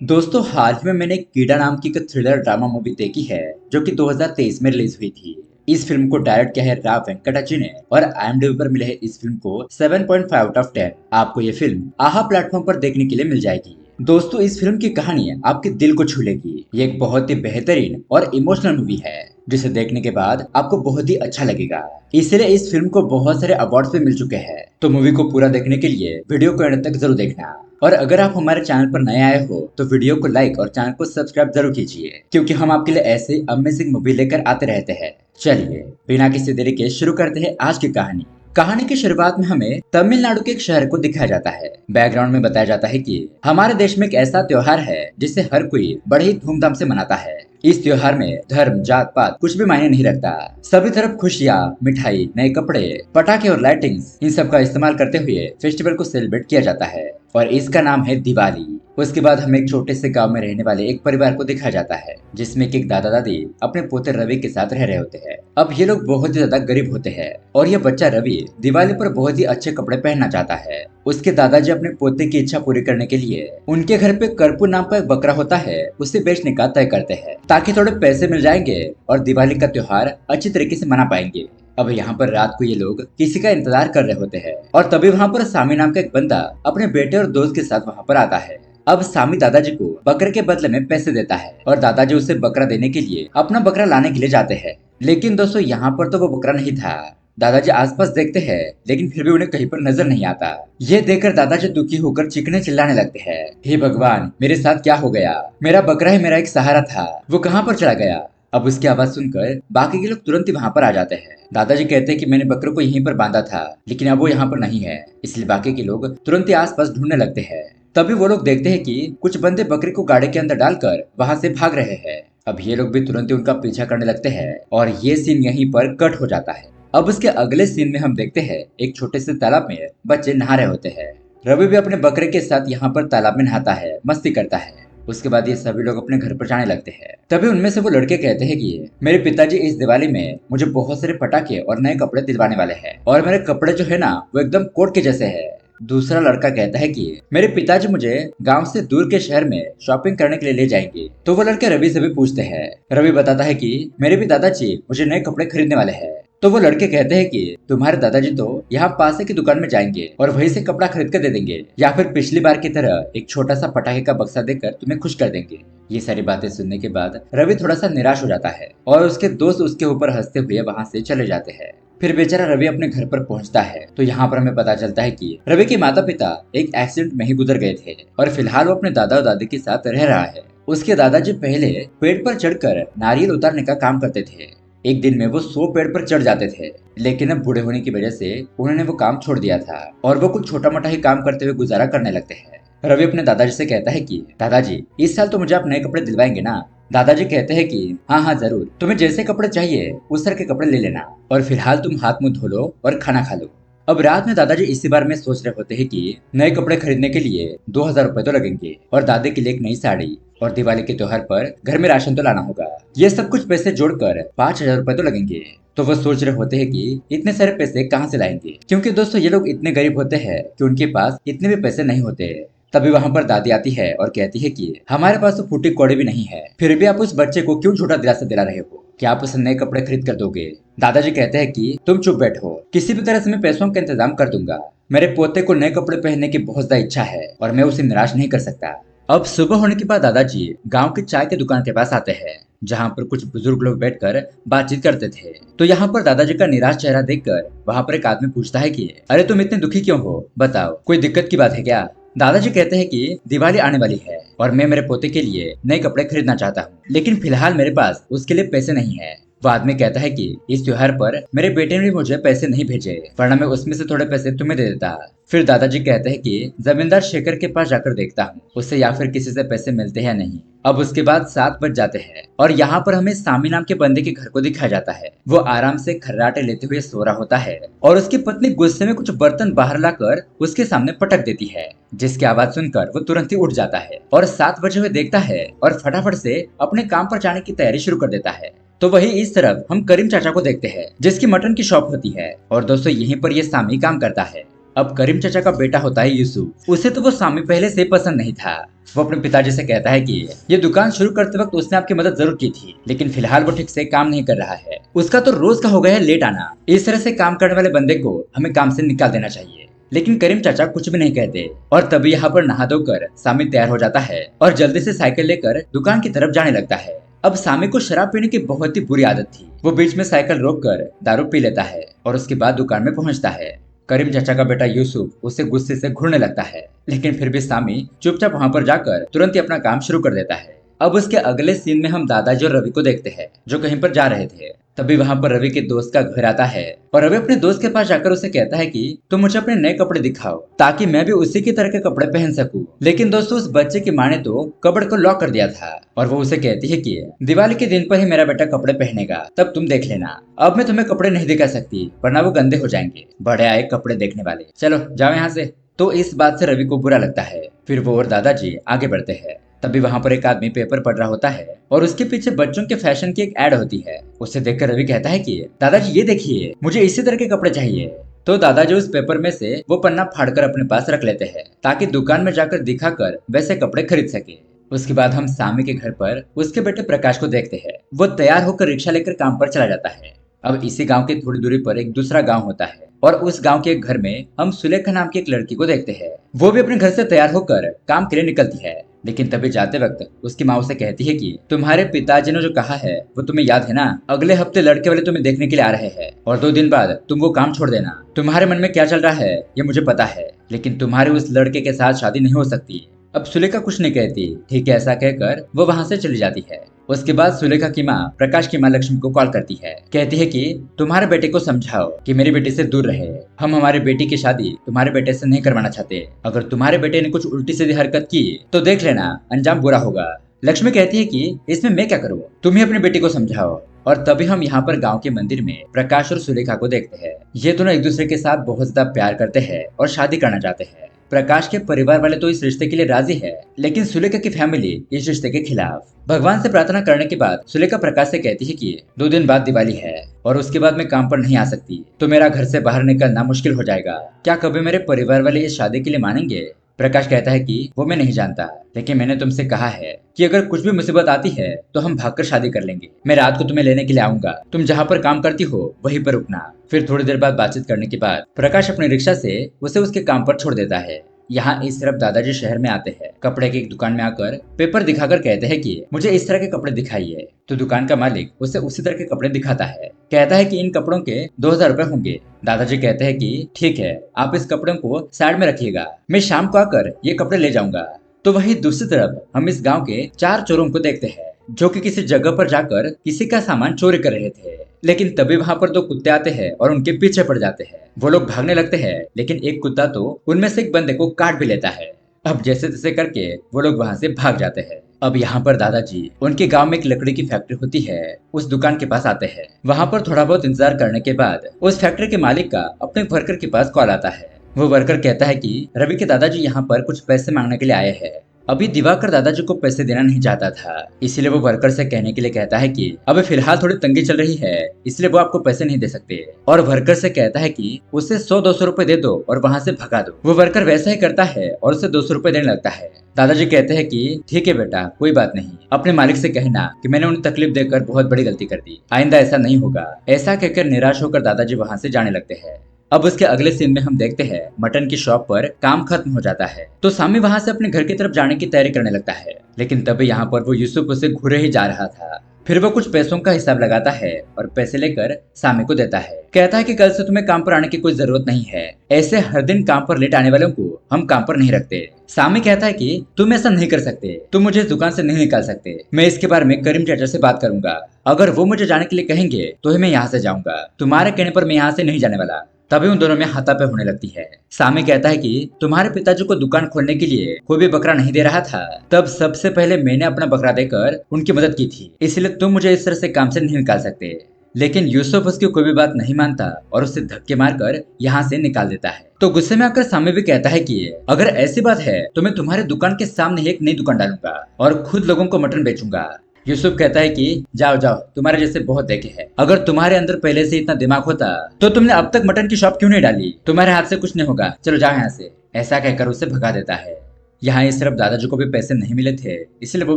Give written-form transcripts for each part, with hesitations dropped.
दोस्तों हाल ही में मैंने कीड़ा नाम की एक थ्रिलर ड्रामा मूवी देखी है जो कि 2023 में रिलीज हुई थी। इस फिल्म को डायरेक्ट किया है राव वेंकटाची ने और IMDb पर मिले है इस फिल्म को 7.5 आउट ऑफ 10। आपको ये फिल्म आहा प्लेटफॉर्म पर देखने के लिए मिल जाएगी। दोस्तों इस फिल्म की कहानी आपके दिल को छू लेगी। ये एक बहुत ही बेहतरीन और इमोशनल मूवी है जिसे देखने के बाद आपको बहुत ही अच्छा लगेगा। इसलिए इस फिल्म को बहुत सारे अवार्ड्स भी मिल चुके हैं। तो मूवी को पूरा देखने के लिए वीडियो को एंड तक जरूर देखना। और अगर आप हमारे चैनल पर नए आए हो तो वीडियो को लाइक और चैनल को सब्सक्राइब जरूर कीजिए क्योंकि हम आपके लिए ऐसे अमेजिंग मूवी लेकर आते रहते हैं। चलिए बिना किसी देरी के शुरू करते हैं आज की कहानी। कहानी की शुरुआत में हमें तमिलनाडु के एक शहर को दिखाया जाता है। बैकग्राउंड में बताया जाता है कि हमारे देश में एक ऐसा त्योहार है जिसे हर कोई बड़े ही धूमधाम से मनाता है। इस त्योहार में धर्म जात पात कुछ भी मायने नहीं रखता। सभी तरफ खुशियाँ, मिठाई, नए कपड़े, पटाखे और लाइटिंग्स इन सब का इस्तेमाल करते हुए फेस्टिवल को सेलिब्रेट किया जाता है और इसका नाम है दिवाली। उसके बाद हमें एक छोटे से गांव में रहने वाले एक परिवार को दिखाया जाता है जिसमें एक दादा दादी अपने पोते रवि के साथ रह रहे होते हैं। अब ये लोग बहुत ही ज्यादा गरीब होते हैं और ये बच्चा रवि दिवाली पर बहुत ही अच्छे कपड़े पहनना चाहता है। उसके दादाजी अपने पोते की इच्छा पूरी करने के लिए उनके घर पे करपू नाम का एक बकरा होता है उसे बेचने का तय करते हैं ताकि थोड़े पैसे मिल जाएंगे और दिवाली का त्योहार अच्छी तरीके से मना पाएंगे। अब यहाँ पर रात को ये लोग किसी का इंतजार कर रहे होते हैं और तभी वहाँ पर सामी नाम का एक बंदा अपने बेटे और दोस्त के साथ वहाँ पर आता है। अब सामी दादाजी को बकरे के बदले में पैसे देता है और दादाजी उसे बकरा देने के लिए अपना बकरा लाने के लिए जाते हैं। लेकिन दोस्तों यहाँ पर तो वो बकरा नहीं था। दादाजी आसपास देखते हैं लेकिन फिर भी उन्हें कहीं पर नजर नहीं आता। ये देखकर दादाजी दुखी होकर चीखने चिल्लाने लगते हैं, हे भगवान मेरे साथ क्या हो गया, मेरा बकरा ही मेरा एक सहारा था, वो कहाँ पर चला गया। अब उसकी आवाज सुनकर बाकी के लोग तुरंत ही वहाँ पर आ जाते हैं। दादाजी कहते हैं कि मैंने बकरे को यहीं पर बांधा था लेकिन अब वो यहाँ पर नहीं है, इसलिए बाकी के लोग तुरंत ही आसपास ढूंढने लगते हैं। तभी वो लोग देखते हैं कि कुछ बंदे बकरी को गाड़ी के अंदर डालकर वहाँ से भाग रहे हैं। अब ये लोग भी तुरंत ही उनका पीछा करने लगते हैं और ये सीन यहीं पर कट हो जाता है। अब उसके अगले सीन में हम देखते हैं एक छोटे से तालाब में बच्चे नहा रहे होते हैं। रवि भी अपने बकरे के साथ यहाँ पर तालाब में नहाता है, मस्ती करता है। उसके बाद ये सभी लोग अपने घर पर जाने लगते हैं। तभी उनमें से वो लड़के कहते हैं कि मेरे पिताजी इस दिवाली में मुझे बहुत सारे पटाखे और नए कपड़े दिलवाने वाले हैं और मेरे कपड़े जो है ना वो एकदम कोट के जैसे है। दूसरा लड़का कहता है कि मेरे पिताजी मुझे गांव से दूर के शहर में शॉपिंग करने के लिए ले जाएंगे। तो वो लड़के रवि से भी पूछते हैं। रवि बताता है कि मेरे भी दादाजी मुझे नए कपड़े खरीदने वाले हैं। तो वो लड़के कहते हैं कि तुम्हारे दादाजी तो यहाँ पास की दुकान में जाएंगे और वहीं से कपड़ा खरीद कर दे देंगे या फिर पिछली बार की तरह एक छोटा सा पटाखे का बक्सा देकर तुम्हें खुश कर देंगे। ये सारी बातें सुनने के बाद रवि थोड़ा सा निराश हो जाता है और उसके दोस्त उसके ऊपर हंसते हुए वहाँ से चले जाते हैं। फिर बेचारा रवि अपने घर पर पहुंचता है तो यहाँ पर हमें पता चलता है कि रवि के माता पिता एक एक्सीडेंट में ही गुजर गए थे और फिलहाल वो अपने दादा और दादी के साथ रह रहा है। उसके दादाजी पहले पेड़ पर चढ़कर नारियल उतारने का काम करते थे। एक दिन में वो 100 पेड़ पर चढ़ जाते थे लेकिन अब बूढ़े होने की वजह से उन्होंने वो काम छोड़ दिया था और वो कुछ छोटा मोटा ही काम करते हुए गुजारा करने लगते हैं। रवि अपने दादाजी से कहता है कि दादाजी इस साल तो मुझे आप नए कपड़े दिलवाएंगे ना। दादाजी कहते हैं कि हाँ हाँ जरूर, तुम्हें जैसे कपड़े चाहिए उस तरह के कपड़े ले लेना और फिलहाल तुम हाथ मुंह धो लो और खाना खा लो। अब रात में दादाजी इसी बारे में सोच रहे होते हैं कि नए कपड़े खरीदने के लिए 2000 रुपए तो लगेंगे और दादी के लिए एक नई साड़ी और दिवाली के त्योहार पर घर में राशन तो लाना होगा। ये सब कुछ पैसे जोड़कर 5000 रुपए तो लगेंगे। तो वो सोच रहे होते हैं कि इतने सारे पैसे कहाँ से लाएंगे क्योंकि दोस्तों ये लोग इतने गरीब होते हैं कि उनके पास इतने भी पैसे नहीं होते। तभी वहाँ पर दादी आती है और कहती है कि हमारे पास तो फूटी कौड़ी भी नहीं है, फिर भी आप उस बच्चे को क्यों झूठा दिलासा दिला रहे हो, क्या आप उसे नए कपड़े खरीद कर दोगे। दादाजी कहते हैं कि तुम चुप बैठो, किसी भी तरह से मैं पैसों का इंतजाम कर दूंगा। मेरे पोते को नए कपड़े पहनने की बहुत ज्यादा इच्छा है और मैं उसे निराश नहीं कर सकता। अब सुबह होने के बाद दादाजी गांव की चाय की दुकान के पास आते हैं जहां पर कुछ बुजुर्ग लोग बैठकर बातचीत करते थे। तो यहाँ पर दादाजी का निराश चेहरा देखकर वहाँ पर एक आदमी पूछता है कि अरे तुम इतने दुखी क्यों हो, बताओ कोई दिक्कत की बात है क्या। दादाजी कहते हैं कि दिवाली आने वाली है और मैं मेरे पोते के लिए नए कपड़े खरीदना चाहता हूँ लेकिन फिलहाल मेरे पास उसके लिए पैसे नहीं है। वो आदमी कहता है कि इस त्योहार पर मेरे बेटे ने भी मुझे पैसे नहीं भेजे वरना मैं उसमें से थोड़े पैसे तुम्हें दे देता। फिर दादाजी कहते हैं कि जमींदार शेखर के पास जाकर देखता हूँ उससे या फिर किसी से पैसे मिलते हैं नहीं। अब उसके बाद 7 बज जाते हैं और यहाँ पर हमें सामी नाम के बंदे के घर को दिखाया जाता है। वो आराम से खर्राटे लेते हुए सो रहा होता है और उसकी पत्नी गुस्से में कुछ बर्तन बाहर लाकर उसके सामने पटक देती है जिसकी आवाज सुनकर वो तुरंत ही उठ जाता है और 7 बजे हुए देखता है और फटाफट से अपने काम पर जाने की तैयारी शुरू कर देता है। तो वही इस तरफ हम करीम चाचा को देखते हैं जिसकी मटन की शॉप होती है और दोस्तों यहीं पर ये सामी काम करता है। अब करीम चाचा का बेटा होता है यूसुफ। उसे तो वो सामी पहले से पसंद नहीं था, वो अपने पिताजी से कहता है कि ये दुकान शुरू करते वक्त उसने आपकी मदद जरूर की थी, लेकिन फिलहाल वो ठीक से काम नहीं कर रहा है। उसका तो रोज का हो गया है लेट आना। इस तरह से काम करने वाले बंदे को हमें काम से निकाल देना चाहिए। लेकिन करीम चाचा कुछ भी नहीं कहते और तभी यहाँ पर नहा धोकर सामी तैयार हो जाता है और जल्दी से साइकिल लेकर दुकान की तरफ जाने लगता है। अब सामी को शराब पीने की बहुत ही बुरी आदत थी। वो बीच में साइकिल रोककर दारू पी लेता है और उसके बाद दुकान में पहुंचता है। करीम चाचा का बेटा यूसुफ उसे गुस्से से घूरने लगता है, लेकिन फिर भी सामी चुपचाप वहां पर जाकर तुरंत ही अपना काम शुरू कर देता है। अब उसके अगले सीन में हम दादाजी और रवि को देखते हैं जो कहीं पर जा रहे थे। तभी वहां पर रवि के दोस्त का घर आता है और रवि अपने दोस्त के पास जाकर उसे कहता है कि तुम मुझे अपने नए कपड़े दिखाओ ताकि मैं भी उसी की तरह के कपड़े पहन सकूं। लेकिन दोस्तों उस बच्चे की माँ ने तो कपड़े को लॉक कर दिया था और वो उसे कहती है कि दिवाली के दिन पर ही मेरा बेटा कपड़े पहनेगा, तब तुम देख लेना। अब मैं तुम्हें कपड़े नहीं दिखा सकती वरना वो गंदे हो जाएंगे। बड़े आए कपड़े देखने वाले, चलो जाओ यहाँ से। तो इस बात से रवि को बुरा लगता है। फिर वो और दादाजी आगे बढ़ते हैं। तभी वहां पर एक आदमी पेपर पढ़ रहा होता है और उसके पीछे बच्चों के फैशन की एक एड होती है। उसे देखकर रवि कहता है कि दादाजी ये देखिए, मुझे इसी तरह के कपड़े चाहिए। तो दादाजी उस पेपर में से वो पन्ना फाड़कर अपने पास रख लेते हैं ताकि दुकान में जाकर दिखाकर वैसे कपड़े खरीद सके। उसके बाद हम सामी के घर पर उसके बेटे प्रकाश को देखते हैं। वो तैयार होकर रिक्शा लेकर काम पर चला जाता है। अब इसी गांव के थोड़ी दूरी पर एक दूसरा गांव होता है और उस गांव के एक घर में हम सुलेखा नाम की एक लड़की को देखते हैं। वो भी अपने घर से तैयार होकर काम के लिए निकलती है, लेकिन तभी जाते वक्त उसकी माँ उसे कहती है कि तुम्हारे पिताजी ने जो कहा है वो तुम्हें याद है ना, अगले हफ्ते लड़के वाले तुम्हें देखने के लिए आ रहे हैं और 2 दिन बाद तुम वो काम छोड़ देना। तुम्हारे मन में क्या चल रहा है ये मुझे पता है, लेकिन तुम्हारे उस लड़के के साथ शादी नहीं हो सकती। अब सुलेखा कुछ नहीं कहती। ठीक है, ऐसा कहकर वो वहां से चली जाती है। उसके बाद सुलेखा की माँ प्रकाश की माँ लक्ष्मी को कॉल करती है। कहती है कि तुम्हारे बेटे को समझाओ कि मेरी बेटी से दूर रहे। हम हमारी बेटी की शादी तुम्हारे बेटे से नहीं करवाना चाहते। अगर तुम्हारे बेटे ने कुछ उल्टी सीधी हरकत की तो देख लेना अंजाम बुरा होगा। लक्ष्मी कहती है कि इसमें मैं क्या करूँ, तुम ही अपनी बेटी को समझाओ। और तभी हम यहाँ पर गांव के मंदिर में प्रकाश और सुलेखा को देखते हैं। ये दोनों एक दूसरे के साथ बहुत ज्यादा प्यार करते हैं और शादी करना चाहते हैं। प्रकाश के परिवार वाले तो इस रिश्ते के लिए राजी है, लेकिन सुलेखा की फैमिली इस रिश्ते के खिलाफ। भगवान से प्रार्थना करने के बाद सुलेखा प्रकाश से कहती है कि 2 दिन बाद दिवाली है और उसके बाद मैं काम पर नहीं आ सकती, तो मेरा घर से बाहर निकलना मुश्किल हो जाएगा। क्या कभी मेरे परिवार वाले इस शादी के लिए मानेंगे? प्रकाश कहता है कि वो मैं नहीं जानता, लेकिन मैंने तुमसे कहा है कि अगर कुछ भी मुसीबत आती है तो हम भागकर शादी कर लेंगे। मैं रात को तुम्हें लेने के लिए आऊंगा, तुम जहाँ पर काम करती हो वहीं पर रुकना। फिर थोड़ी देर बाद बातचीत करने के बाद प्रकाश अपनी रिक्शा से उसे उसके काम पर छोड़ देता है। यहाँ इस तरफ दादाजी शहर में आते हैं। कपड़े की एक दुकान में आकर पेपर दिखाकर कहते हैं कि मुझे इस तरह के कपड़े दिखाइए। तो दुकान का मालिक उसे उसी तरह के कपड़े दिखाता है। कहता है कि इन कपड़ों के 2000 रुपए होंगे। दादाजी कहते हैं कि ठीक है, आप इस कपड़ों को साइड में रखिएगा, मैं शाम को आकर ये कपड़े ले जाऊंगा। तो वहीं दूसरी तरफ हम इस गाँव के 4 चोरों को देखते हैं जो कि किसी जगह पर जाकर किसी का सामान चोरी कर रहे थे। लेकिन तभी वहां पर 2 कुत्ते आते हैं और उनके पीछे पड़ जाते हैं। वो लोग भागने लगते हैं, लेकिन एक कुत्ता तो उनमें से एक बंदे को काट भी लेता है। अब जैसे तैसे करके वो लोग वहां से भाग जाते हैं। अब यहाँ पर दादाजी उनके गांव में एक लकड़ी की फैक्ट्री होती है, उस दुकान के पास आते हैं। वहां पर थोड़ा बहुत इंतजार करने के बाद उस फैक्ट्री के मालिक का अपने वर्कर के पास कॉल आता है। वो वर्कर कहता है कि रवि के दादाजी यहाँ पर कुछ पैसे मांगने के लिए आए हैं। अभी दिवाकर दादाजी को पैसे देना नहीं चाहता था, इसलिए वो वर्कर से कहने के लिए कहता है कि अभी फिलहाल थोड़ी तंगी चल रही है, इसलिए वो आपको पैसे नहीं दे सकते। और वर्कर से कहता है कि उसे 100-200 रुपए दे दो और वहाँ से भगा दो। वो वर्कर वैसा ही करता है और उसे 200 रुपए देने लगता है। दादाजी कहते हैं कि ठीक है बेटा, कोई बात नहीं, अपने मालिक से कहना कि मैंने उन्हें तकलीफ देकर बहुत बड़ी गलती कर दी, आइंदा ऐसा नहीं होगा। ऐसा कहकर निराश होकर दादाजी वहाँ से जाने लगते हैं। अब उसके अगले सीन में हम देखते हैं मटन की शॉप पर काम खत्म हो जाता है, तो सामी वहां से अपने घर की तरफ जाने की तैयारी करने लगता है। लेकिन तभी यहाँ पर वो यूसुफ उसे घूरे ही जा रहा था। फिर वो कुछ पैसों का हिसाब लगाता है और पैसे लेकर सामी को देता है। कहता है कि कल से तुम्हें काम पर आने की कोई जरूरत नहीं है, ऐसे हर दिन काम पर लेट आने वालों को हम काम पर नहीं रखते। सामी कहता है कि तुम ऐसा नहीं कर सकते, तुम मुझे इस दुकान से नहीं निकाल सकते। मैं इसके बारे में करीम चाचा से बात करूंगा, अगर वो मुझे जाने के लिए कहेंगे तो ही मैं यहाँ से जाऊंगा, तुम्हारे कहने पर मैं यहाँ से नहीं जाने वाला। तभी उन दोनों में हाथापाई होने लगती है। सामी कहता है कि तुम्हारे पिताजी को दुकान खोलने के लिए कोई भी बकरा नहीं दे रहा था, तब सबसे पहले मैंने अपना बकरा देकर उनकी मदद की थी, इसलिए तुम मुझे इस तरह से काम से नहीं निकाल सकते। लेकिन यूसुफ उसकी कोई भी बात नहीं मानता और उसे धक्के मारकर यहाँ से निकाल देता है। तो गुस्से में आकर सामी भी कहता है कि अगर ऐसी बात है तो मैं तुम्हारे दुकान के सामने एक नई दुकान डालूंगा और खुद लोगों को मटन बेचूंगा। यूसुफ कहता है कि जाओ जाओ, तुम्हारे जैसे बहुत देखे हैं, अगर तुम्हारे अंदर पहले से इतना दिमाग होता तो तुमने अब तक मटन की शॉप क्यों नहीं डाली, तुम्हारे हाथ से कुछ नहीं होगा, चलो जाओ यहाँ से। ऐसा कहकर उसे भगा देता है। यहाँ इस तरफ दादाजी को भी पैसे नहीं मिले थे, इसलिए वो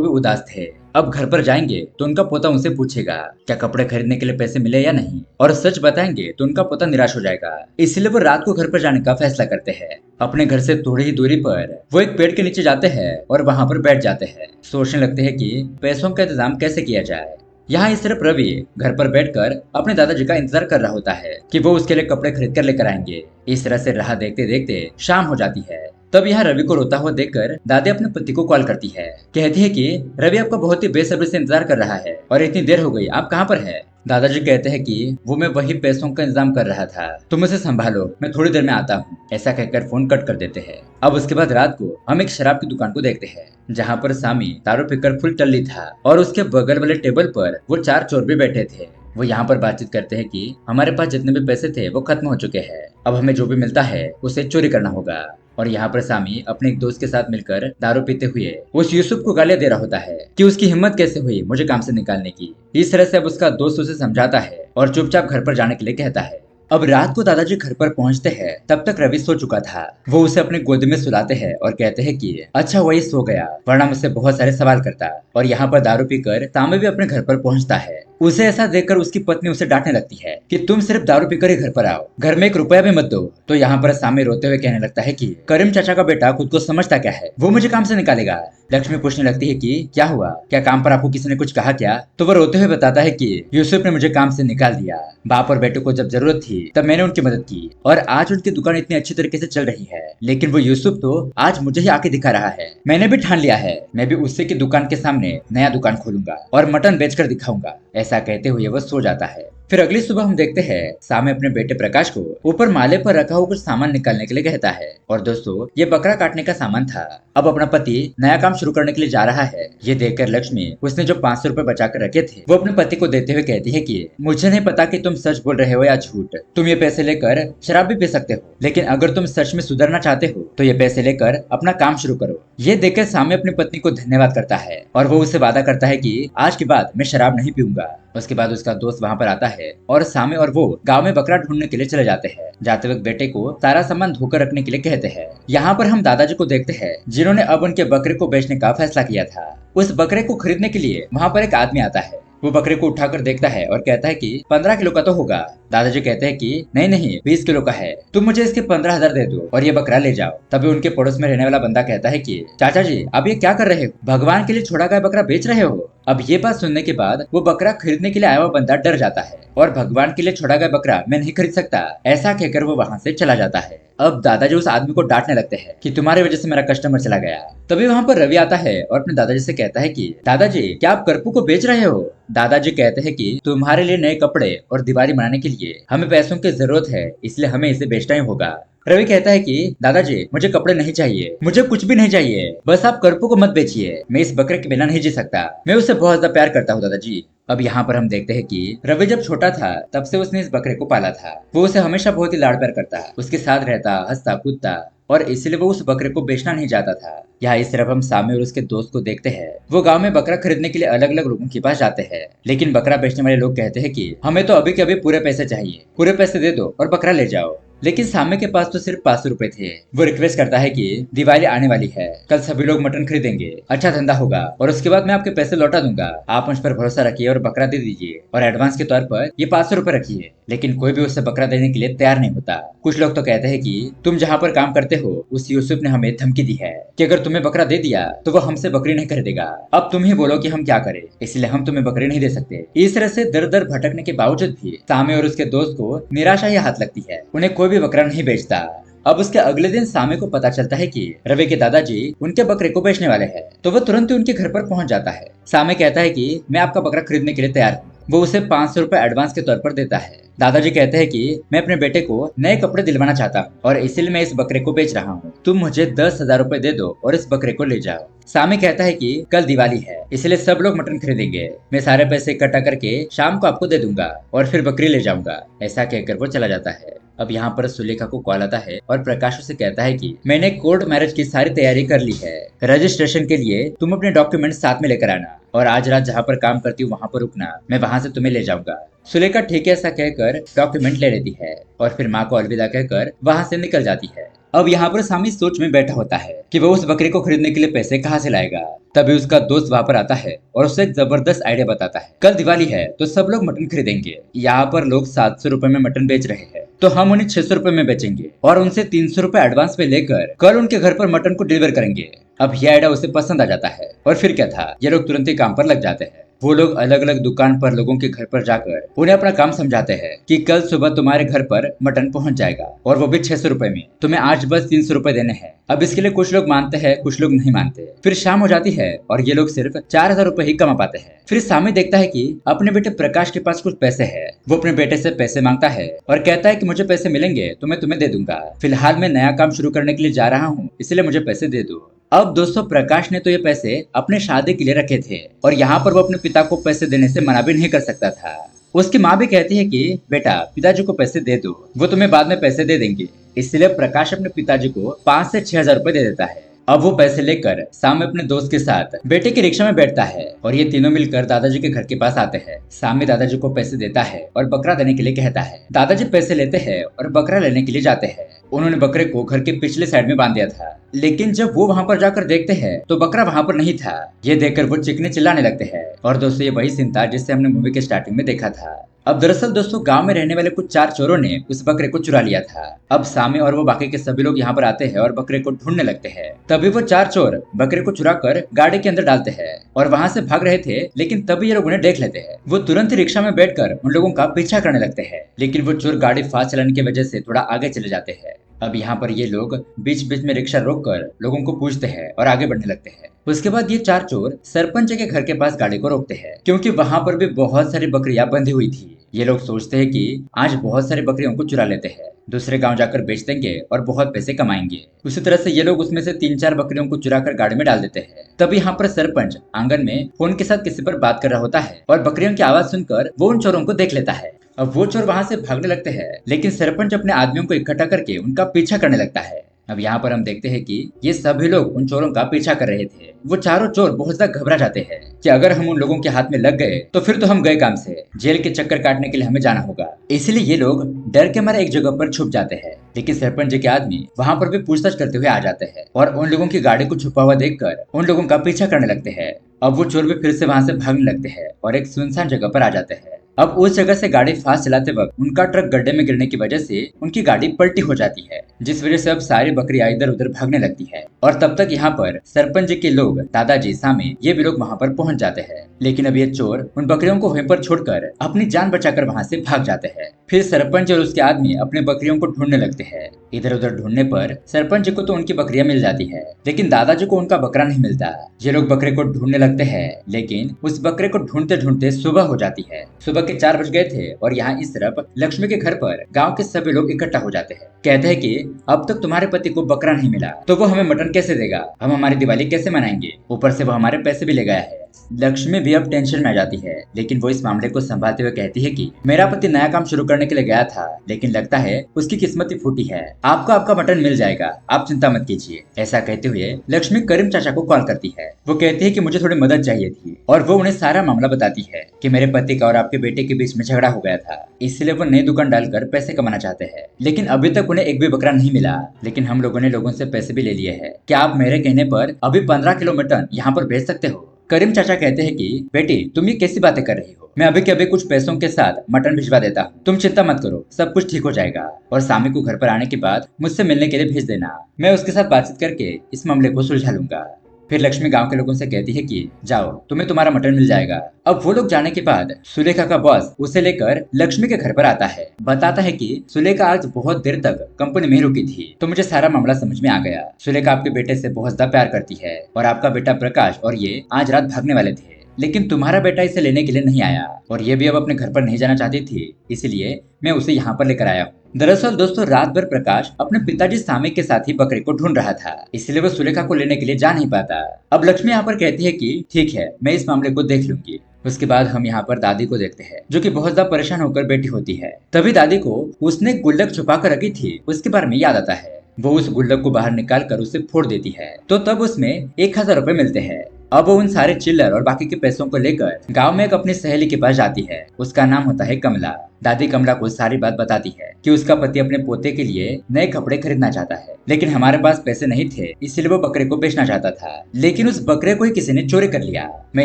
भी उदास थे। अब घर पर जाएंगे तो उनका पोता उनसे पूछेगा क्या कपड़े खरीदने के लिए पैसे मिले या नहीं, और सच बताएंगे तो उनका पोता निराश हो जाएगा। इसलिए वो रात को घर पर जाने का फैसला करते हैं। अपने घर से थोड़ी ही दूरी पर वो एक पेड़ के नीचे जाते हैं और वहां पर बैठ जाते हैं। सोचने लगते हैं कि पैसों का इंतजाम कैसे किया जाए। यहाँ इस तरफ रवि घर पर बैठकर अपने दादाजी का इंतजार कर रहा होता है कि वो उसके लिए कपड़े खरीद कर लेकर आएंगे। इस तरह से राह देखते देखते शाम हो जाती है। तब यहाँ रवि को रोता हुआ देखकर दादी अपने पति को कॉल करती है। कहती है कि रवि आपका बहुत ही बेसब्री से इंतजार कर रहा है और इतनी देर हो गई, आप कहाँ पर है। दादाजी कहते हैं कि वो मैं वही पैसों का इंतजाम कर रहा था, तुम उसे संभालो, मैं थोड़ी देर में आता हूँ। ऐसा कहकर फोन कट कर देते हैं। अब उसके बाद रात को हम एक शराब की दुकान को देखते हैं, जहाँ पर सामी दारू पीकर फुल टल्ली था और उसके बगल वाले टेबल पर वो 4 चोर भी बैठे थे। वो यहाँ पर बातचीत करते हैं कि हमारे पास जितने भी पैसे थे वो खत्म हो चुके हैं, अब हमें जो भी मिलता है उसे चोरी करना होगा। और यहाँ पर सामी अपने एक दोस्त के साथ मिलकर दारू पीते हुए उस यूसुफ को गालियां दे रहा होता है कि उसकी हिम्मत कैसे हुई मुझे काम से निकालने की। इस तरह से अब उसका दोस्त उसे समझाता है और चुपचाप घर पर जाने के लिए कहता है। अब रात को दादाजी घर पर पहुंचते हैं, तब तक रवि सो चुका था। वो उसे अपने गोद में सुलाते हैं और कहते हैं कि अच्छा वही सो गया, वरना मुझसे बहुत सारे सवाल करता। और यहाँ पर दारू पीकर सामी भी अपने घर पर पहुंचता है। उसे ऐसा देखकर उसकी पत्नी उसे डांटने लगती है कि तुम सिर्फ दारू पीकर ही घर पर आओ, घर में 1 रुपया भी मत दो। तो यहाँ पर सामी रोते हुए कहने लगता है कि करीम चाचा का बेटा खुद को समझता क्या है, वो मुझे काम से निकालेगा। लक्ष्मी पूछने लगती है कि क्या हुआ, क्या काम पर आपको किसी ने कुछ कहा क्या। तो वो रोते हुए बताता है कि यूसुफ ने मुझे काम से निकाल दिया। बाप और बेटे को जब जरूरत थी तब मैंने उनकी मदद की और आज उनकी दुकान इतनी अच्छी तरीके से चल रही है, लेकिन वो यूसुफ तो आज मुझे ही आके दिखा रहा है। मैंने भी ठान लिया है, मैं भी उससे की दुकान के सामने नया दुकान खोलूंगा और मटन बेचकर दिखाऊंगा। ऐसा कहते हुए वो सो जाता है। फिर अगली सुबह हम देखते हैं सामे अपने बेटे प्रकाश को ऊपर माले पर रखा हुआ कुछ सामान निकालने के लिए कहता है। और दोस्तों ये बकरा काटने का सामान था। अब अपना पति नया काम शुरू करने के लिए जा रहा है। ये देखकर लक्ष्मी उसने जो 500 रुपए बचा कर रखे थे वो अपने पति को देते हुए कहती है कि मुझे नहीं पता कि तुम सच बोल रहे हो या झूठ, तुम ये पैसे लेकर शराब भी पी सकते हो, लेकिन अगर तुम सच में सुधरना चाहते हो तो ये पैसे लेकर अपना काम शुरू करो। ये देखकर सामे अपनी पत्नी को धन्यवाद करता है और वो उसे वादा करता है कि आज के बाद मैं शराब नहीं पीऊंगा। उसके बाद उसका दोस्त वहाँ पर आता है और सामे और वो गांव में बकरा ढूंढने के लिए चले जाते हैं। जाते वक्त बेटे को सारा सामान धोकर रखने के लिए कहते हैं। यहाँ पर हम दादाजी को देखते हैं जिन्होंने अब उनके बकरे को बेचने का फैसला किया था। उस बकरे को खरीदने के लिए वहाँ पर एक आदमी आता है। वो बकरे को उठाकर देखता है और कहता है कि 15 किलो का तो होगा। दादाजी कहते हैं कि नहीं नहीं 20 किलो का है, तुम मुझे इसके 15,000 दे दो और ये बकरा ले जाओ। तभी उनके पड़ोस में रहने वाला बंदा कहता है कि चाचा जी आप ये क्या कर रहे हो, भगवान के लिए छोड़ा गया बकरा बेच रहे हो। अब ये बात सुनने के बाद वो बकरा खरीदने के लिए आया हुआ बंदा डर जाता है और भगवान के लिए छोड़ा गया बकरा मैं नहीं खरीद सकता, ऐसा कहकर वो वहाँ से चला जाता है। अब दादाजी उस आदमी को डांटने लगते हैं कि तुम्हारी वजह से मेरा कस्टमर चला गया। तभी वहाँ पर रवि आता है और अपने दादाजी से कहता है कि दादाजी क्या आप करपू को बेच रहे हो। दादाजी कहते हैं कि तुम्हारे लिए नए कपड़े और दिवाली मनाने के लिए हमें पैसों की जरूरत है, इसलिए हमें इसे बेचना ही होगा। रवि कहता है कि दादाजी मुझे कपड़े नहीं चाहिए, मुझे कुछ भी नहीं चाहिए, बस आप करपू को मत बेचिए, मैं इस बकरे के बिना नहीं जी सकता, मैं उससे बहुत ज्यादा प्यार करता हूँ दादाजी। अब यहाँ पर हम देखते हैं कि रवि जब छोटा था तब से उसने इस बकरे को पाला था। वो उसे हमेशा बहुत ही लाड़ प्यार करता, उसके साथ रहता, हंसता कूदता, और इसलिए वो उस बकरे को बेचना नहीं चाहता था। यहाँ इस तरफ हम सामी और उसके दोस्त को देखते हैं। वो गांव में बकरा खरीदने के लिए अलग अलग लोगों के पास जाते हैं, लेकिन बकरा बेचने वाले लोग कहते हैं कि हमें तो अभी के अभी पूरे पैसे चाहिए, पूरे पैसे दे दो और बकरा ले जाओ। लेकिन सामे के पास तो सिर्फ 500 रुपए थे। वो रिक्वेस्ट करता है कि दिवाली आने वाली है, कल सभी लोग मटन खरीदेंगे, अच्छा धंधा होगा और उसके बाद मैं आपके पैसे लौटा दूंगा, आप मुझ पर भरोसा रखिए और बकरा दे दीजिए और एडवांस के तौर पर ये 500 रुपए रखिए। लेकिन कोई भी उससे बकरा देने के लिए तैयार नहीं होता। कुछ लोग तो कहते हैं कि तुम जहाँ पर काम करते हो उस यूसुफ ने हमें धमकी दी है कि अगर तुम्हें बकरा दे दिया तो वो हमसे बकरी नहीं खरीदेगा, अब तुम ही बोलो कि हम क्या करें, इसलिए हम तुम्हें बकरी नहीं दे सकते। इस तरह से दर दर भटकने के बावजूद भी सामे और उसके दोस्त को निराशा ही हाथ लगती है, उन्हें कोई भी बकरा नहीं बेचता। अब उसके अगले दिन सामे को पता चलता है कि रवि के दादाजी उनके बकरे को बेचने वाले हैं, तो वो तुरंत ही उनके घर पर पहुंच जाता है। सामे कहता है कि मैं आपका बकरा खरीदने के लिए तैयार हूँ। वो उसे 500 रुपए एडवांस के तौर पर देता है। दादाजी कहते हैं कि मैं अपने बेटे को नए कपड़े दिलवाना चाहता हूँ और इसलिए मैं इस बकरे को बेच रहा हूँ, तुम मुझे 10,000 रुपए दे दो और इस बकरे को ले जाओ। सामी कहता है कि कल दिवाली है इसलिए सब लोग मटन खरीदेंगे, मैं सारे पैसे इकट्ठा करके शाम को आपको दे दूंगा और फिर बकरी ले जाऊंगा। ऐसा कहकर वो चला जाता है। अब यहाँ पर सुलेखा को कॉल आता है और प्रकाश से कहता है कि मैंने कोर्ट मैरिज की सारी तैयारी कर ली है, रजिस्ट्रेशन के लिए तुम अपने डॉक्यूमेंट साथ में लेकर आना और आज रात जहाँ पर काम करती हूँ वहाँ पर रुकना, मैं वहाँ से तुम्हें ले जाऊंगा। सुलेखा ठीक है ऐसा कहकर डॉक्यूमेंट ले लेती है और फिर माँ को अलविदा कहकर वहाँ से निकल जाती है। अब यहाँ पर सामी सोच में बैठा होता है कि वो उस बकरे को खरीदने के लिए पैसे कहाँ से लाएगा। तभी उसका दोस्त वहाँ पर आता है और उसे एक जबरदस्त आइडिया बताता है, कल दिवाली है तो सब लोग मटन खरीदेंगे। यहाँ पर लोग 700 रुपए में मटन बेच रहे हैं, तो हम उन्हें 600 रुपए में बेचेंगे और उनसे 300 रुपए एडवांस में लेकर कल उनके घर पर मटन को डिलीवर करेंगे। अब यह आइडिया उसे पसंद आ जाता है और फिर क्या था, ये लोग तुरंत ही काम पर लग जाते हैं। वो लोग अलग अलग दुकान पर लोगों के घर पर जाकर उन्हें अपना काम समझाते हैं कि कल सुबह तुम्हारे घर पर मटन पहुंच जाएगा और वो भी 600 रुपए में। तुम्हें आज बस 300 रुपए देने हैं। अब इसके लिए कुछ लोग मानते हैं, कुछ लोग नहीं मानते। फिर शाम हो जाती है और ये लोग सिर्फ 4000 रुपए ही कमा पाते हैं। फिर सामी देखता है कि अपने बेटे प्रकाश के पास कुछ पैसे है। वो अपने बेटे से पैसे मांगता है और कहता है कि मुझे पैसे मिलेंगे तो मैं तुम्हें दे दूंगा। फिलहाल मैं नया काम शुरू करने के लिए जा रहा हूँ, इसलिए मुझे पैसे दे दो। अब दोस्तों, प्रकाश ने तो ये पैसे अपने शादी के लिए रखे थे और यहाँ पर वो अपने पिता को पैसे देने से मना भी नहीं कर सकता था। उसकी माँ भी कहती है कि बेटा, पिताजी को पैसे दे दो, वो तुम्हें बाद में पैसे दे देंगे। इसलिए प्रकाश अपने पिताजी को 5 से 6000 रुपए दे देता है। अब वो पैसे लेकर सामी अपने दोस्त के साथ बेटे की रिक्शा में बैठता है और ये तीनों मिलकर दादाजी के घर के पास आते हैं। सामी दादाजी को पैसे देता है और बकरा देने के लिए कहता है। दादाजी पैसे लेते हैं और बकरा लेने के लिए जाते हैं। उन्होंने बकरे को घर के पिछले साइड में बांध दिया था, लेकिन जब वो वहाँ पर जाकर देखते हैं तो बकरा वहाँ पर नहीं था। ये देखकर वो चीखने चिल्लाने लगते हैं। और दोस्तों, ये वही सीन था जिससे हमने मूवी के स्टार्टिंग में देखा था। अब दरअसल दोस्तों, गांव में रहने वाले कुछ 4 चोरों ने उस बकरे को चुरा लिया था। अब सामी और वो बाकी के सभी लोग यहाँ पर आते हैं और बकरे को ढूंढने लगते हैं। तभी वो 4 चोर बकरे को चुरा कर गाड़ी के अंदर डालते हैं और वहाँ से भाग रहे थे, लेकिन तभी ये लोग उन्हें देख लेते हैं। वो तुरंत ही रिक्शा में बैठकर उन लोगों का पीछा करने लगते हैं, लेकिन वो चोर गाड़ी फास्ट चलाने की वजह से थोड़ा आगे चले जाते हैं। अब यहाँ पर ये लोग बीच बीच में रिक्शा रोककर लोगों को पूछते हैं और आगे बढ़ने लगते हैं। उसके बाद ये 4 चोर सरपंच के घर के पास गाड़ी को रोकते हैं, क्योंकि वहाँ पर भी बहुत सारी बकरियां बंधी हुई थी। ये लोग सोचते हैं कि आज बहुत सारी बकरियों को चुरा लेते हैं, दूसरे गांव जाकर बेच देंगे और बहुत पैसे कमाएंगे। उसी तरह से ये लोग उसमें से 3-4 बकरियों को चुरा कर गाड़ी में डाल देते हैं। तभी यहाँ पर सरपंच आंगन में फोन के साथ किसी पर बात कर रहा होता है और बकरियों की आवाज सुनकर वो उन चोरों को देख लेता है। अब वो चोर वहाँ से भागने लगते हैं, लेकिन सरपंच अपने आदमियों को इकट्ठा करके उनका पीछा करने लगता है। अब यहाँ पर हम देखते हैं कि ये सभी लोग उन चोरों का पीछा कर रहे थे। वो चारों चोर बहुत ज्यादा घबरा जाते हैं कि अगर हम उन लोगों के हाथ में लग गए तो फिर तो हम गए काम से, जेल के चक्कर काटने के लिए हमें जाना होगा। इसलिए ये लोग डर के मारे एक जगह पर छुप जाते हैं, लेकिन सरपंच जी के आदमी वहाँ पर भी पूछताछ करते हुए आ जाते हैं और उन लोगों की गाड़ी को छुपा हुआ देखकर उन लोगों का पीछा करने लगते हैं। अब वो चोर भी फिर से वहाँ से भागने लगते हैं और एक सुनसान जगह पर आ जाते हैं। अब उस जगह से गाड़ी फास्ट चलाते वक्त उनका ट्रक गड्ढे में गिरने की वजह से उनकी गाड़ी पलटी हो जाती है, जिस वजह से अब सारी बकरियां इधर उधर भागने लगती है। और तब तक यहाँ पर सरपंच जी के लोग, दादाजी, सामी, ये भी लोग वहाँ पर पहुंच जाते हैं। लेकिन अब ये चोर उन बकरियों को वहीं पर छोड़कर अपनी जान बचाकर वहाँ से भाग जाते हैं। फिर सरपंच और उसके आदमी अपने बकरियों को ढूंढने लगते हैं। इधर उधर ढूंढने पर सरपंच जी को तो उनकी बकरियां मिल जाती है, लेकिन दादाजी को उनका बकरा नहीं मिलता। ये लोग बकरे को ढूंढने लगते हैं, लेकिन उस बकरे को ढूंढते ढूंढते सुबह हो जाती है। सुबह के 4 बज गए थे और यहाँ इस तरफ लक्ष्मी के घर पर गांव के सभी लोग इकट्ठा हो जाते हैं। कहते हैं कि अब तक तुम्हारे पति को बकरा नहीं मिला तो वो हमें मटन कैसे देगा, हम हमारी दिवाली कैसे मनाएंगे, ऊपर से वो हमारे पैसे भी ले गया है। लक्ष्मी भी अब टेंशन में आ जाती है, लेकिन वो इस मामले को संभालते हुए कहती है कि मेरा पति नया काम शुरू करने के लिए गया था, लेकिन लगता है उसकी किस्मत ही फूटी है। आपको आपका मटन मिल जाएगा, आप चिंता मत कीजिए। ऐसा कहते हुए लक्ष्मी करीम चाचा को कॉल करती है। वो कहती है कि मुझे थोड़ी मदद चाहिए थी और वो उन्हें सारा मामला बताती है कि मेरे पति का और आपके बेटे के बीच में झगड़ा हो गया था, इसलिए वो नई दुकान डालकर पैसे कमाना चाहते हैं। लेकिन अभी तक उन्हें एक भी बकरा नहीं मिला, लेकिन हम लोगों ने लोगों से पैसे भी ले लिए हैं। क्या आप मेरे कहने पर अभी 15 किलो मटन यहाँ पर भेज सकते हो? करीम चाचा कहते हैं कि बेटी, तुम ये कैसी बातें कर रही हो, मैं अभी के अभी कुछ पैसों के साथ मटन भिजवा देता हूँ, तुम चिंता मत करो, सब कुछ ठीक हो जाएगा। और सामी को घर पर आने के बाद मुझसे मिलने के लिए भेज देना, मैं उसके साथ बातचीत करके इस मामले को सुलझा लूंगा। फिर लक्ष्मी गांव के लोगों से कहती है कि जाओ, तुम्हें तुम्हारा मटन मिल जाएगा। अब वो लोग जाने के बाद सुलेखा का बॉस उसे लेकर लक्ष्मी के घर पर आता है। बताता है कि सुलेखा आज बहुत देर तक कंपनी में रुकी थी, तो मुझे सारा मामला समझ में आ गया। सुलेखा आपके बेटे से बहुत ज्यादा प्यार करती है और आपका बेटा प्रकाश और ये आज रात भागने वाले थे, लेकिन तुम्हारा बेटा इसे लेने के लिए नहीं आया और ये भी अब अपने घर पर नहीं जाना चाहती थी, इसलिए मैं उसे यहाँ पर लेकर आया हूँ। दरअसल दोस्तों, रात भर प्रकाश अपने पिताजी सामी के साथ ही बकरे को ढूंढ रहा था, इसलिए वो सुलेखा को लेने के लिए जा नहीं पाता। अब लक्ष्मी यहाँ पर कहती है कि ठीक है, मैं इस मामले को देख लूंगी। उसके बाद हम यहाँ पर दादी को देखते हैं, जो कि बहुत ज्यादा परेशान होकर बैठी होती है। तभी दादी को उसने गुल्लक छुपा कर रखी थी उसके बारे में याद आता है। वो उस गुल्लक को बाहर निकाल कर उसे फोड़ देती है, तो तब उसमें 1000 रुपए मिलते हैं। अब वो उन सारे चिल्लर और बाकी के पैसों को लेकर गांव में एक अपनी सहेली के पास जाती है। उसका नाम होता है कमला। दादी कमला को सारी बात बताती है कि उसका पति अपने पोते के लिए नए कपड़े खरीदना चाहता है, लेकिन हमारे पास पैसे नहीं थे, इसलिए वो बकरे को बेचना चाहता था, लेकिन उस बकरे को ही किसी ने चोरी कर लिया। मैं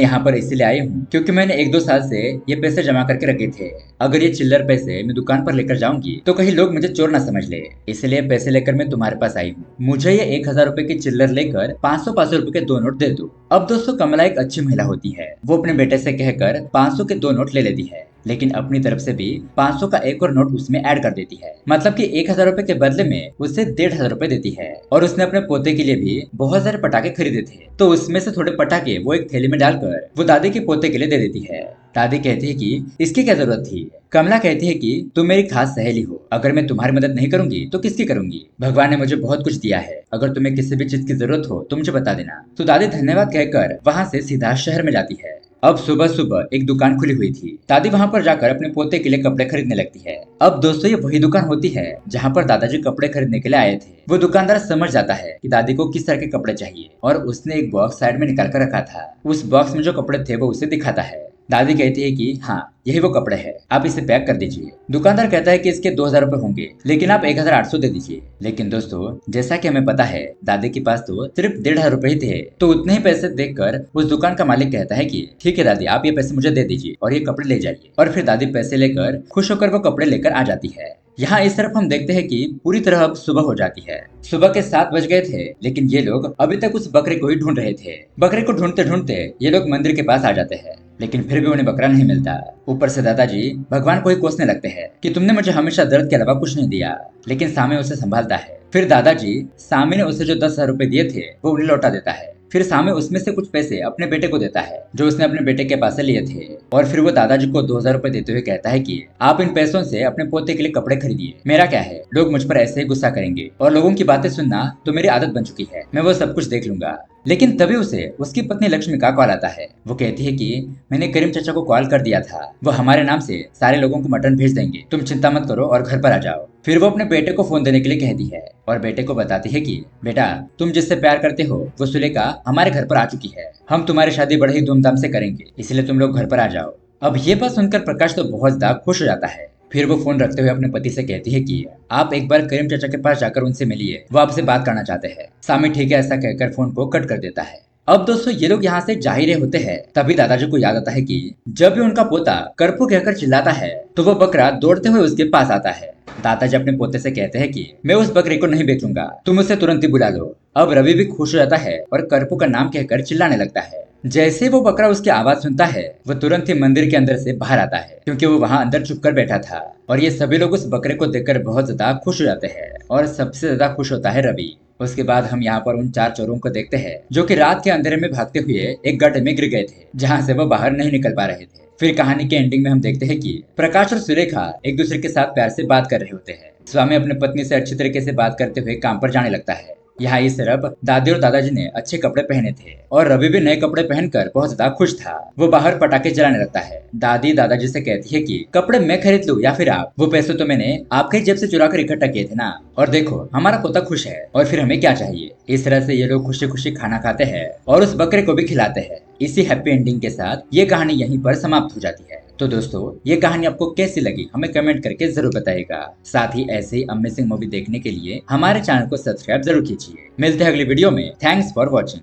यहाँ पर इसलिए आई हूँ क्योंकि मैंने 1-2 साल से ये पैसे जमा करके रखे थे। अगर ये चिल्लर पैसे मैं दुकान पर लेकर जाऊंगी तो कहीं लोग मुझे चोर ना समझ ले, इसलिए पैसे लेकर मैं तुम्हारे पास आई हूँ। मुझे ये 1000 रुपए की चिल्लर लेकर 500 रुपए के 2 नोट दे दो। अब दोस्तों कमला एक अच्छी महिला होती है। वो अपने बेटे से कहकर 500 के 2 नोट ले लेती है, लेकिन अपनी तरफ से भी 500 का एक और नोट उसमें ऐड कर देती है। मतलब कि 1000 रुपए के बदले में उसे 1500 रुपए देती है। और उसने अपने पोते के लिए भी बहुत सारे पटाखे खरीदे थे, तो उसमें से थोड़े पटाखे वो एक थैली में डालकर वो दादी के पोते के लिए दे देती है। दादी कहती है कि इसकी क्या जरूरत थी। कमला कहती है कि तुम मेरी खास सहेली हो, अगर मैं तुम्हारी मदद नहीं करूंगी तो किसकी करूंगी। भगवान ने मुझे बहुत कुछ दिया है, अगर तुम्हें किसी भी चीज की जरूरत हो तो मुझे बता देना। तो दादी धन्यवाद कहकर वहाँ से सीधा शहर में जाती है। अब सुबह सुबह एक दुकान खुली हुई थी। दादी वहाँ पर जाकर अपने पोते के लिए कपड़े खरीदने लगती है। अब दोस्तों ये वही दुकान होती है जहाँ पर दादाजी कपड़े खरीदने के लिए आए थे। वो दुकानदार समझ जाता है कि दादी को किस तरह के कपड़े चाहिए और उसने एक बॉक्स साइड में निकाल कर रखा था। उस बॉक्स में जो कपड़े थे वो उसे दिखाता है। दादी कहती है कि हाँ यही वो कपड़े हैं, आप इसे पैक कर दीजिए। दुकानदार कहता है कि इसके 2000 रुपए होंगे, लेकिन आप 1800 दे दीजिए। लेकिन दोस्तों जैसा कि हमें पता है दादी के पास तो सिर्फ 1500 रुपए ही थे, तो उतने ही पैसे देखकर उस दुकान का मालिक कहता है कि ठीक है दादी, आप ये पैसे मुझे दे दीजिए और ये कपड़े ले जाइए। और फिर दादी पैसे लेकर खुश होकर वो कपड़े लेकर आ जाती है। यहाँ इस तरफ हम देखते हैं कि पूरी तरह अब सुबह हो जाती है। सुबह के 7 बज गए थे, लेकिन ये लोग अभी तक उस बकरे को ही ढूंढ रहे थे। बकरे को ढूंढते ढूंढते ये लोग मंदिर के पास आ जाते हैं, लेकिन फिर भी उन्हें बकरा नहीं मिलता। ऊपर से दादाजी भगवान को ही कोसने लगते हैं कि तुमने मुझे हमेशा दर्द के अलावा कुछ नहीं दिया, लेकिन सामे उसे संभालता है। फिर दादाजी सामे ने उसे जो 10,000 रुपए दिए थे वो उन्हें लौटा देता है। फिर सामे उसमें से कुछ पैसे अपने बेटे को देता है जो उसने अपने बेटे के पास से लिए थे। और फिर वो दादाजी को 2000 रुपए देते हुए कहता है कि आप इन पैसों से अपने पोते के लिए कपड़े खरीदिए। मेरा क्या है, लोग मुझ पर ऐसे ही गुस्सा करेंगे और लोगों की बातें सुनना तो मेरी आदत बन चुकी है, मैं वो सब कुछ देख लूंगा। लेकिन तभी उसे उसकी पत्नी लक्ष्मी का कॉल आता है। वो कहती है कि मैंने करीम चाचा को कॉल कर दिया था, वो हमारे नाम से सारे लोगों को मटन भेज देंगे, तुम चिंता मत करो और घर पर आ जाओ। फिर वो अपने बेटे को फोन देने के लिए कहती है और बेटे को बताती है कि बेटा तुम जिससे प्यार करते हो वो सुलेखा हमारे घर पर आ चुकी है, हम तुम्हारी शादी बड़े ही धूमधाम से करेंगे, इसलिए तुम लोग घर पर आ जाओ। अब ये बात सुनकर प्रकाश तो बहुत ज्यादा खुश हो जाता है। फिर वो फोन रखते हुए अपने पति से कहती है कि आप एक बार करीम चाचा के पास जाकर उनसे मिलिए, वो आपसे बात करना चाहते हैं। सामी ठीक है ऐसा कहकर फोन को कट कर देता है। अब दोस्तों ये लोग यहाँ से जा ही रहे होते हैं, तभी दादाजी को याद आता है कि जब भी उनका पोता करपू कहकर चिल्लाता है तो वो बकरा दौड़ते हुए उसके पास आता है। दादाजी अपने पोते से कहते हैं कि मैं उस बकरे को नहीं बेचूंगा, तुम उसे तुरंत ही बुला लो। अब रवि भी खुश हो जाता है और करपू का नाम कहकर चिल्लाने लगता है। जैसे वो बकरा उसकी आवाज सुनता है वो तुरंत ही मंदिर के अंदर से बाहर आता है, क्योंकि वो वहाँ अंदर छुप कर बैठा था। और ये सभी लोग उस बकरे को देखकर बहुत ज्यादा खुश हो जाते हैं और सबसे ज्यादा खुश होता है रवि। उसके बाद हम यहाँ पर उन 4 चोरों को देखते हैं जो कि रात के अंधेरे में भागते हुए एक गड्ढे में गिर गए थे, जहाँ से वो बाहर नहीं निकल पा रहे थे। फिर कहानी के एंडिंग में हम देखते हैं कि प्रकाश और सुरेखा एक दूसरे के साथ प्यार से बात कर रहे होते हैं। स्वामी अपने पत्नी से अच्छी तरीके से बात करते हुए काम पर जाने लगता है। यहाँ इस तरफ दादी और दादाजी ने अच्छे कपड़े पहने थे और रवि भी नए कपड़े पहनकर बहुत ज्यादा खुश था। वो बाहर पटाखे जलाने लगता है। दादी दादाजी से कहती है कि कपड़े मैं खरीद लूं या फिर आप, वो पैसे तो मैंने आपके जेब से चुरा कर इकट्ठा किए थे ना, और देखो हमारा पोता खुश है और फिर हमें क्या चाहिए। इस तरह से ये लोग खुशी खुशी खाना खाते हैं और उस बकरे को भी खिलाते हैं। इसी हैप्पी एंडिंग के साथ ये कहानी यहीं पर समाप्त हो जाती है। तो दोस्तों ये कहानी आपको कैसी लगी हमें कमेंट करके जरूर बताइएगा। साथ ही ऐसे ही अमेजिंग मूवी देखने के लिए हमारे चैनल को सब्सक्राइब जरूर कीजिए। मिलते हैं अगली वीडियो में। Thanks for watching.